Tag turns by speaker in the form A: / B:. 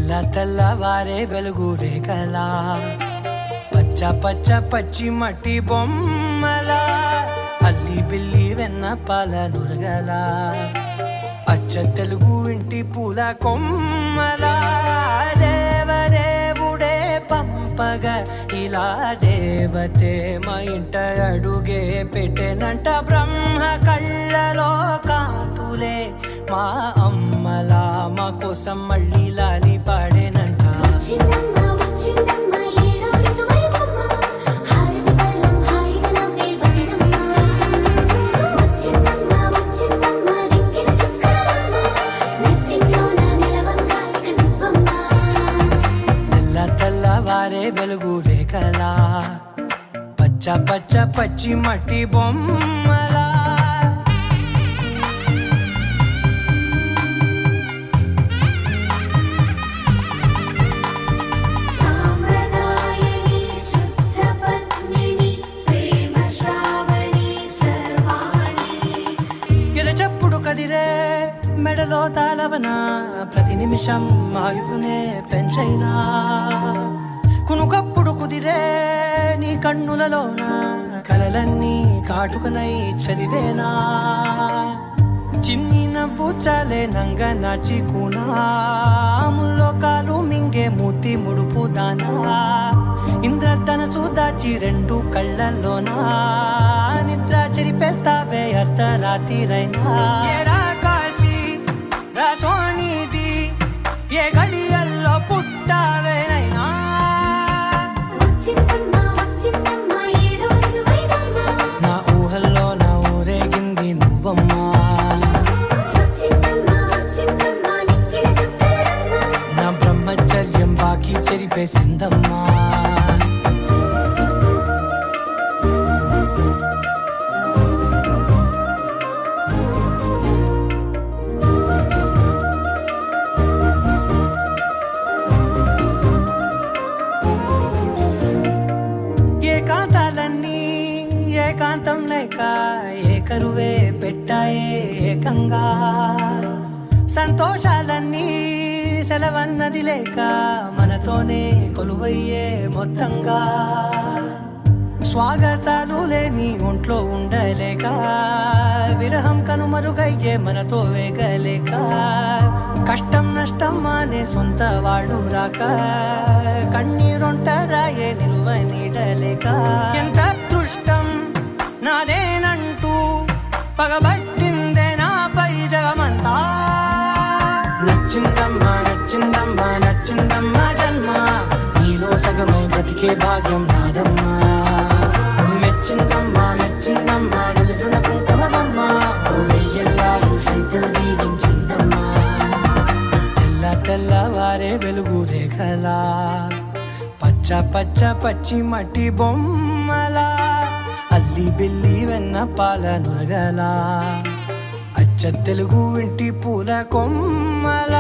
A: తెల్లవారే వెలుగు రేఖలా పచ్చ పచ్చ పచ్చి మట్టి బొమ్మలా అల్లి బిల్లి వెన్న పాల నురగలా అచ్చ తెలుగు ఇంటి పూల కొమ్మలా దేవదేవుడే పంపగా ఇలా దేవతే మా ఇంట అడుగే పెట్టెనంట బ్రహ్మ కళ్ళలో కాంతులే మా అమ్మలా మా కోసం మళ్ళీ లాలి పాడేనంట. తెల్లవారే వెలుగు రేఖలా పచ్చ పచ్చ పచ్చి మట్టి బొమ్మలా కదిరే మెడలో తాళవన ప్రతి నిమిషం ఆయువునే పెంచైనా కునుకప్పుడు కుదిరే నీ కన్నులలోన కలలన్నీ కాటుకనై చదివేనా చిన్ని నవ్వు చాలే నంగ నాచి కూనాముల్లో కాలు మింగే మూతి ముడుపు దానా ఇంద్రధనసు దాచి రెండు కళ్ళల్లోనా నిద్ర చెరిపేస్తావే అర్ధరాత్రిరైనా కాశీ రాసోనిది ఏ గడియల్లో పుట్టావేనైనా నా ఊహల్లో నా ఊరేగింది నువ్వమ్మా నా బ్రహ్మచర్యం బాకీ చెరిపేసిందమ్మా. ఏకాంతాలన్నీ ఏకాంతం లేక ఏకరువే పెట్టాయే ఏకంగా సంతోషాలన్నీ సెలవన్నది లేక మనతోనే కొలువయ్యే మొత్తంగా స్వాగతాలు లేని ఒంట్లో ఉండలేక విరహం కనుమరుగయ్యే మనతో వేగలేక కష్టం నష్టం అనే సొంత వాడు రాక కన్నీరొంటరాయే నిలువ నీడలేక ఎంత అదృష్టం నాదేనంటూ పగబట్టిందే నాపై జగమంతా. నచ్చిందమ్మా నచ్చిందమ్మా నచ్చిందమ్మా జన్మ నీలో సగమై బ్రతికే భాగ్యం నాదమ్మా మెచ్చిందమ్మా మెచ్చిందమ్మా నిలుచున కుంకుమమ్మా వెయ్యల్లాలు శంకులు దీవించిందమ్మా. తెల్లవారే వెలుగు రేఖలా పచ్చ పచ్చ పచ్చి మట్టి బొమ్మలా అల్లి బిల్లి వెన్న పాల నురగలా అచ్చ తెలుగు ఇంటి పూల కొమ్మలా